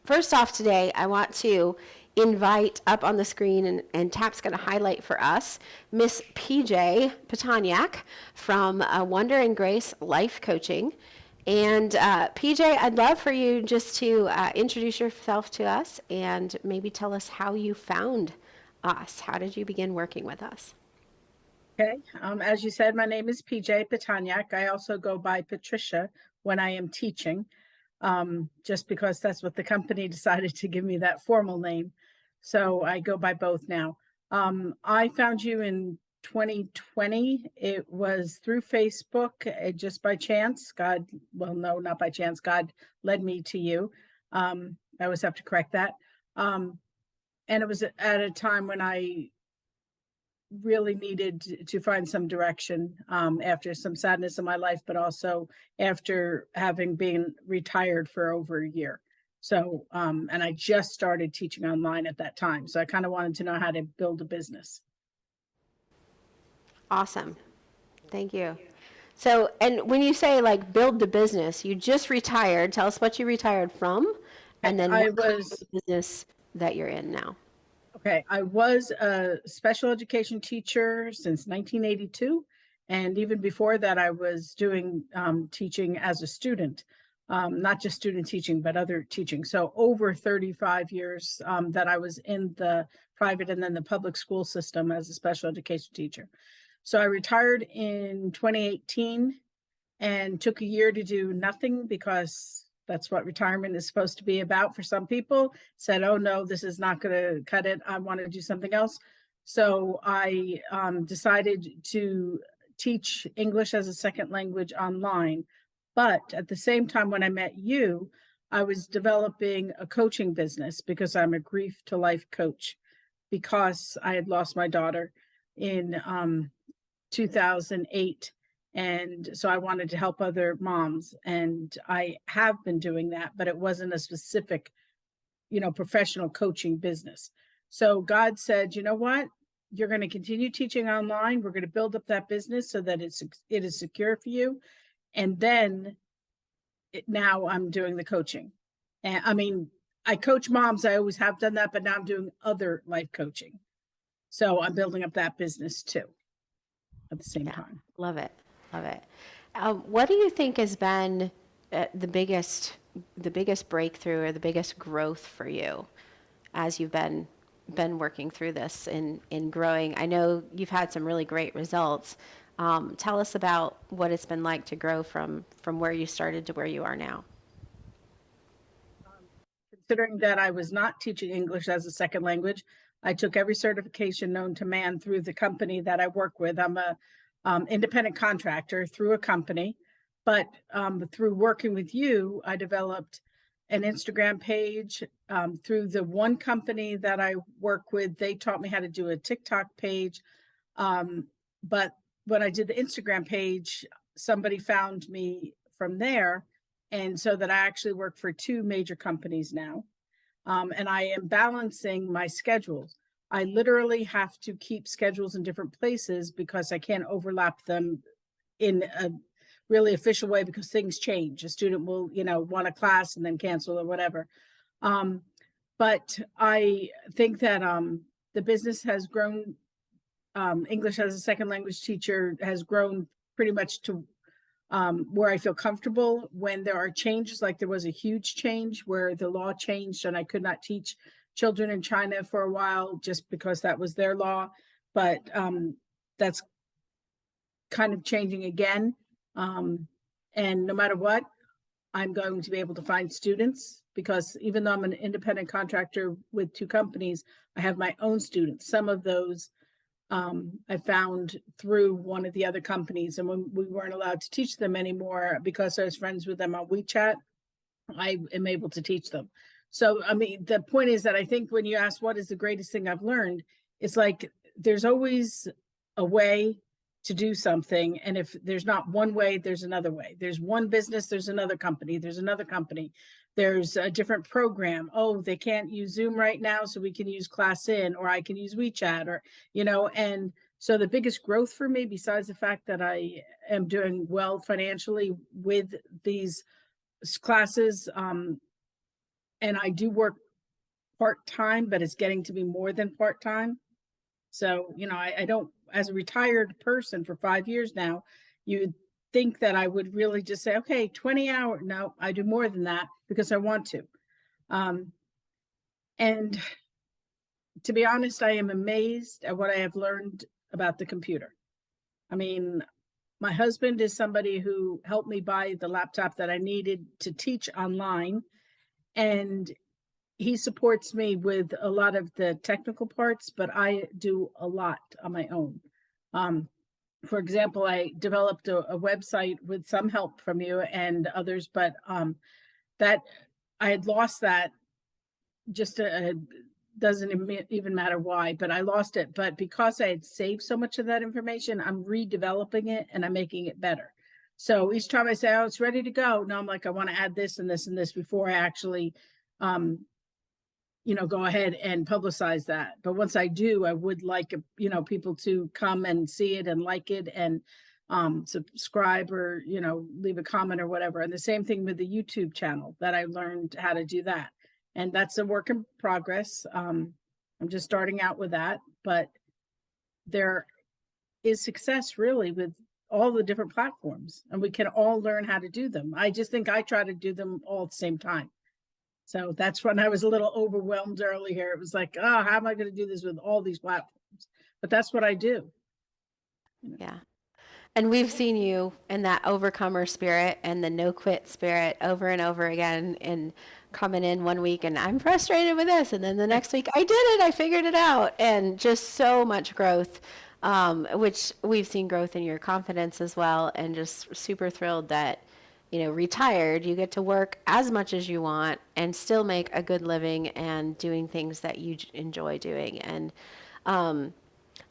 First off today, I want to invite up on the screen, and Tap's going to highlight for us, Miss PJ Pitonyak from Wonder and Grace Life Coaching. And PJ, I'd love for you just to introduce yourself to us and maybe tell us how you found us. How did you begin working with us? Okay. As you said, my name is PJ Pitonyak. I also go by Patricia when I am teaching, just because that's what the company decided to give me that formal name. So I go by both now. I found you in 2020. It was through Facebook, just by chance. Well, no, not by chance. God led me to you. I always have to correct that. And it was at a time when I really needed to find some direction after some sadness in my life, but also after having been retired for over a year. So, and I just started teaching online at that time. So I kind of wanted to know how to build a business. Awesome. Thank you. So, and when you say like build the business, you just retired. Tell us what you retired from, and then I what kind was of business that you're in now. Okay, I was a special education teacher since 1982. And even before that, I was doing teaching as a student, not just student teaching, but other teaching. So over 35 years that I was in the private and then the public school system as a special education teacher. So I retired in 2018 and took a year to do nothing because that's what retirement is supposed to be about for some people. Said, oh no, this is not going to cut it. I want to do something else. So I decided to teach English as a second language online. But at the same time, when I met you, I was developing a coaching business because I'm a grief to life coach, because I had lost my daughter in 2008. And so I wanted to help other moms. And I have been doing that, but it wasn't a specific, professional coaching business. So God said, you know what? You're going to continue teaching online. We're going to build up that business so that it is secure for you. And then now I'm doing the coaching. And I mean, I coach moms. I always have done that, but now I'm doing other life coaching. So I'm building up that business too at the same Yeah, time. love it, love it. What do you think has been the biggest breakthrough or the biggest growth for you as you've been working through this in growing? I know you've had some really great results. Tell us about what it's been like to grow from where you started to where you are now. Considering that I was not teaching English as a second language, I took every certification known to man through the company that I work with. I'm a independent contractor through a company, but through working with you, I developed an Instagram page. Through the one company that I work with, they taught me how to do a TikTok page. But when I did the Instagram page, somebody found me from there. And so that I actually work for two major companies now. And I am balancing my schedules. I literally have to keep schedules in different places because I can't overlap them in a really official way because things change. A student will, want a class and then cancel or whatever. But I think that the business has grown. English as a second language teacher has grown pretty much to where I feel comfortable when there are changes. Like there was a huge change where the law changed and I could not teach children in China for a while just because that was their law. But that's kind of changing again. And no matter what, I'm going to be able to find students because even though I'm an independent contractor with two companies, I have my own students. Some of those I found through one of the other companies, and when we weren't allowed to teach them anymore because I was friends with them on WeChat, I am able to teach them. So, I mean, the point is that I think when you ask what is the greatest thing I've learned, it's like there's always a way to do something. And if there's not one way, there's another way. There's one business, there's another company, there's another company. There's a different program. Oh, they can't use Zoom right now, so we can use ClassIn, or I can use WeChat, or, and so the biggest growth for me, besides the fact that I am doing well financially with these classes, and I do work part-time, but it's getting to be more than part-time. So, I don't, as a retired person for 5 years now, you'd think that I would really just say, okay, 20 hours. No, I do more than that because I want to. Um, and to be honest, I am amazed at what I have learned about the computer. I mean, my husband is somebody who helped me buy the laptop that I needed to teach online, and he supports me with a lot of the technical parts, but I do a lot on my own. Um, for example, I developed a website with some help from you and others, but that I had lost that. Just doesn't even matter why, but I lost it. But because I had saved so much of that information, I'm redeveloping it and I'm making it better. So each time I say, oh, it's ready to go. No, I'm like, I want to add this and this and this before I actually, go ahead and publicize that. But once I do, I would like, people to come and see it and like it and subscribe or, leave a comment or whatever. And the same thing with the YouTube channel that I learned how to do that. And that's a work in progress. I'm just starting out with that, but there is success really with all the different platforms and we can all learn how to do them. I just think I try to do them all at the same time. So that's when I was a little overwhelmed earlier. It was like, oh, how am I going to do this with all these platforms? But that's what I do. Yeah. And we've seen you in that overcomer spirit and the no quit spirit over and over again, and coming in one week and I'm frustrated with this. And then the next week I did it, I figured it out. And just so much growth, which we've seen growth in your confidence as well. And just super thrilled that, retired, you get to work as much as you want and still make a good living and doing things that you enjoy doing. And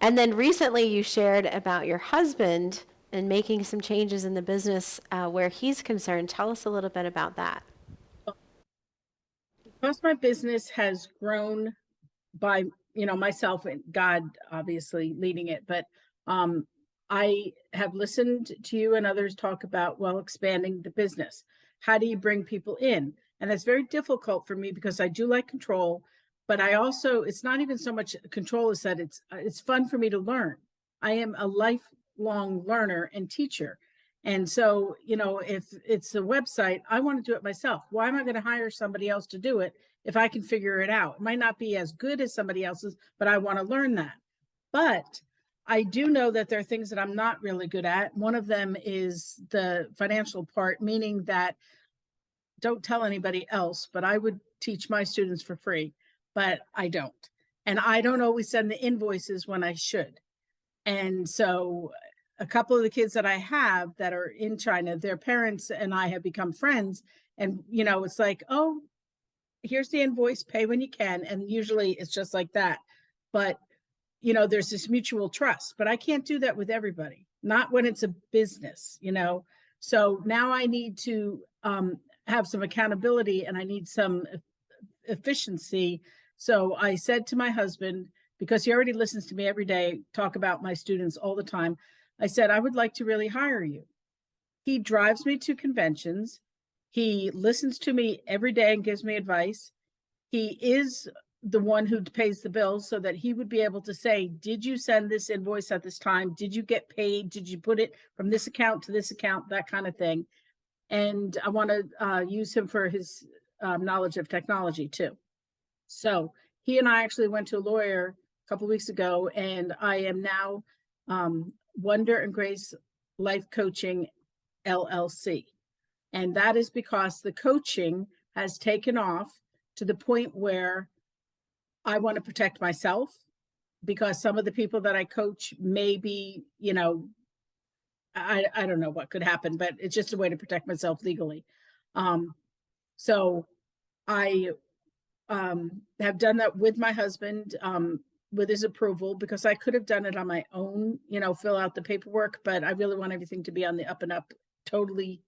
then recently you shared about your husband and making some changes in the business where he's concerned. Tell us a little bit about that. Because my business has grown by, myself and God obviously leading it, but I have listened to you and others talk about, well, expanding the business. How do you bring people in? And that's very difficult for me because I do like control, but I also, it's not even so much control as that it's fun for me to learn. I am a lifelong learner and teacher. And so, if it's a website, I want to do it myself. Why am I going to hire somebody else to do it if I can figure it out? It might not be as good as somebody else's, but I want to learn that. But I do know that there are things that I'm not really good at. One of them is the financial part, meaning that don't tell anybody else, but I would teach my students for free, but I don't. And I don't always send the invoices when I should. And so a couple of the kids that I have that are in China, their parents and I have become friends. And, it's like, oh, here's the invoice, pay when you can. And usually it's just like that. But there's this mutual trust, but I can't do that with everybody, not when it's a business, So now I need to have some accountability and I need some efficiency. So I said to my husband, because he already listens to me every day, talk about my students all the time, I said, I would like to really hire you. He drives me to conventions. He listens to me every day and gives me advice. He is the one who pays the bills so that he would be able to say, did you send this invoice at this time? Did you get paid? Did you put it from this account to this account? That kind of thing. And I want to use him for his knowledge of technology too. So he and I actually went to a lawyer a couple of weeks ago, and I am now Wonder and Grace Life Coaching LLC. And that is because the coaching has taken off to the point where I want to protect myself, because some of the people that I coach may be, I don't know what could happen, but it's just a way to protect myself legally. So I have done that with my husband, with his approval, because I could have done it on my own, fill out the paperwork, but I really want everything to be on the up and up, totally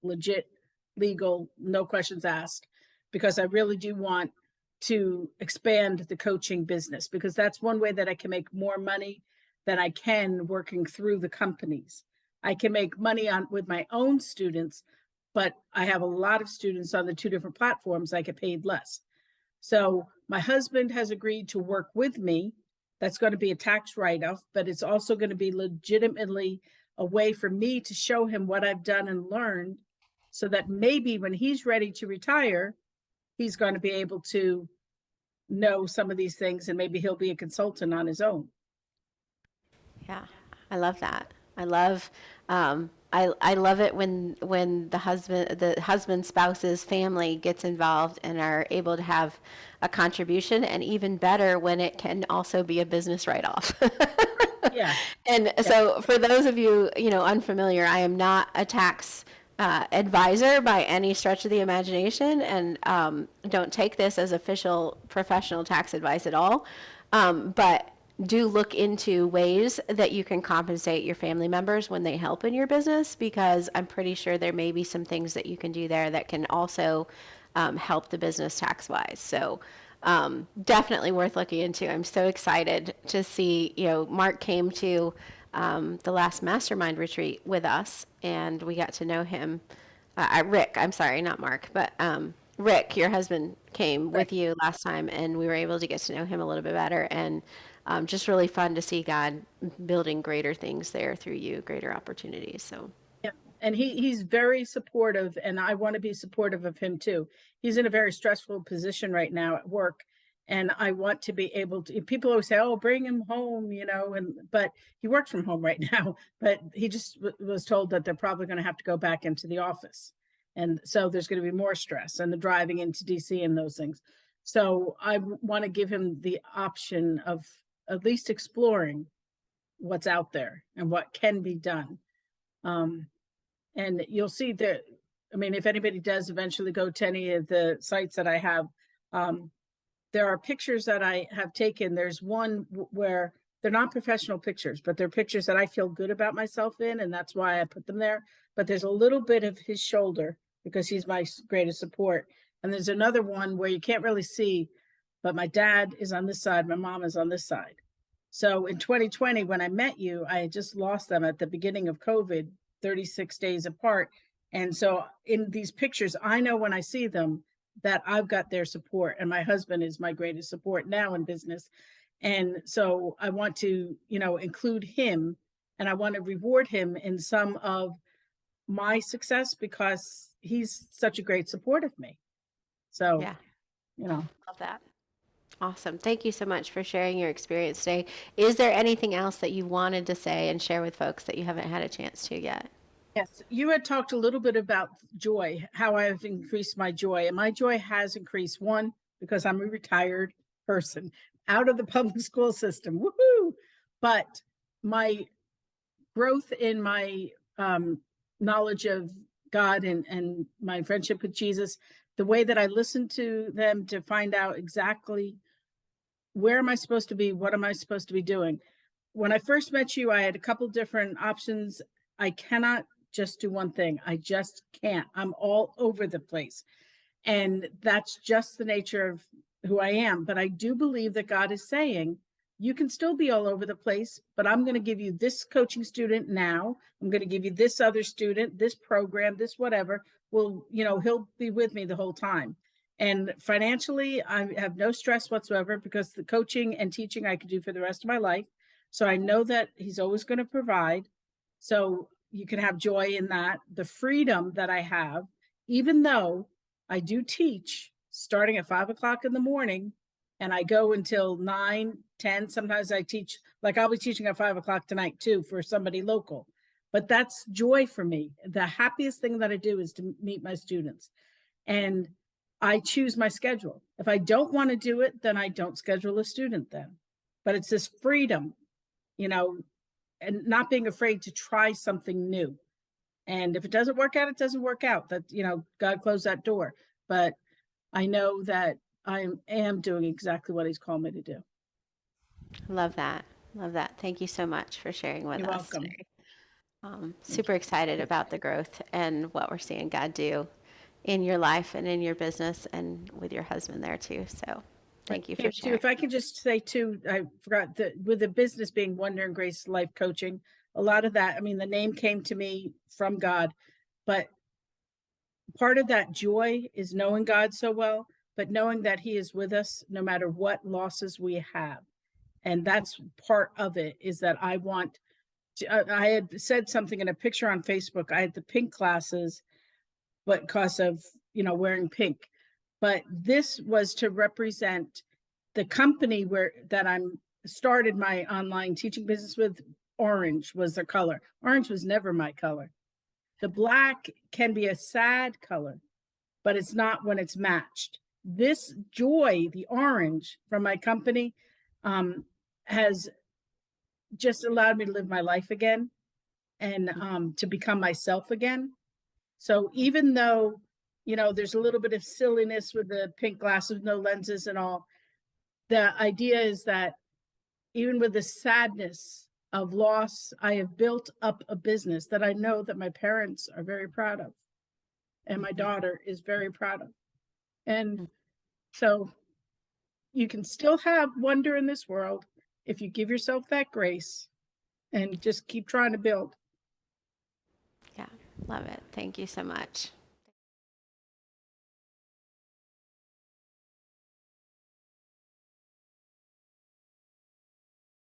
legit, legal, no questions asked, because I really do want to expand the coaching business, because that's one way that I can make more money than I can working through the companies. I can make money with my own students, but I have a lot of students on the two different platforms. I get paid less. So my husband has agreed to work with me. That's going to be a tax write-off, but it's also going to be legitimately a way for me to show him what I've done and learned, so that maybe when he's ready to retire, he's going to be able to know some of these things, and maybe he'll be a consultant on his own. Yeah, I love that. I love it when the husband spouse's family gets involved and are able to have a contribution, and even better when it can also be a business write-off. Yeah. And Yeah. so for those of you, unfamiliar, I am not a tax advisor by any stretch of the imagination, and don't take this as official professional tax advice at all. But do look into ways that you can compensate your family members when they help in your business, because I'm pretty sure there may be some things that you can do there that can also help the business tax wise. So definitely worth looking into. I'm so excited to see, Mark came to the last mastermind retreat with us, and we got to know him. Rick, I'm sorry, not Mark, but Rick, your husband, came Right. with you last time, and we were able to get to know him a little bit better. And just really fun to see God building greater things there through you, greater opportunities. So, Yeah. And he's very supportive, and I want to be supportive of him too. He's in a very stressful position right now at work. And I want to be able to, people always say, oh, bring him home, but he works from home right now, but he just was told that they're probably going to have to go back into the office. And so there's going to be more stress and the driving into DC and those things. So I want to give him the option of at least exploring what's out there and what can be done. And you'll see that, if anybody does eventually go to any of the sites that I have, there are pictures that I have taken. There's one where they're not professional pictures, but they're pictures that I feel good about myself in, and that's why I put them there. But there's a little bit of his shoulder because he's my greatest support. And there's another one where you can't really see, but my dad is on this side, my mom is on this side. So in 2020, when I met you, I had just lost them at the beginning of COVID, 36 days apart. And so in these pictures, I know when I see them that I've got their support, and my husband is my greatest support now in business. And so I want to, include him, and I want to reward him in some of my success because he's such a great support of me. So, yeah, you know, love that. Awesome. Thank you so much for sharing your experience today. Is there anything else that you wanted to say and share with folks that you haven't had a chance to yet? yes, you had talked a little bit about joy, how I've increased my joy, and my joy has increased. One, because I'm a retired person out of the public school system. Woohoo! But my growth in my knowledge of God and my friendship with Jesus, the way that I listen to them to find out exactly where am I supposed to be, what am I supposed to be doing. When I first met you, I had a couple different options. I cannot just do one thing. I just can't. I'm all over the place. And that's just the nature of who I am. But I do believe that God is saying, you can still be all over the place, but I'm going to give you this coaching student now. I'm going to give you this other student, this program, this whatever. Well, he'll be with me the whole time. And financially, I have no stress whatsoever because the coaching and teaching I could do for the rest of my life. So I know that he's always going to provide. So you can have joy in that. The freedom that I have, even though I do teach starting at 5 o'clock in the morning and I go until 9, 10. Sometimes I teach, like I'll be teaching at 5 o'clock tonight too for somebody local. But that's joy for me. The happiest thing that I do is to meet my students. And I choose my schedule. If I don't want to do it, then I don't schedule a student then. But it's this freedom, and not being afraid to try something new. And if it doesn't work out, it doesn't work out. That, God closed that door. But I know that I am doing exactly what he's called me to do. Love that. Love that. Thank you so much for sharing with You're us welcome. today. Super excited about the growth and what we're seeing God do in your life and in your business and with your husband there too. So thank you for sharing. If I could just say too, I forgot that with the business being Wonder and Grace Life Coaching, a lot of that, the name came to me from God, but part of that joy is knowing God so well, but knowing that He is with us no matter what losses we have. And that's part of it, is that I want to, I had said something in a picture on Facebook. I had the pink glasses, but because of, wearing pink. But this was to represent the company where that I'm started my online teaching business with. Orange was their color. Orange was never my color. The black can be a sad color, but it's not when it's matched. This joy, the orange from my company, has just allowed me to live my life again and to become myself again. So even though, there's a little bit of silliness with the pink glasses, no lenses and all, the idea is that even with the sadness of loss, I have built up a business that I know that my parents are very proud of, and my daughter is very proud of. And so you can still have wonder in this world if you give yourself that grace and just keep trying to build. Yeah, love it. Thank you so much.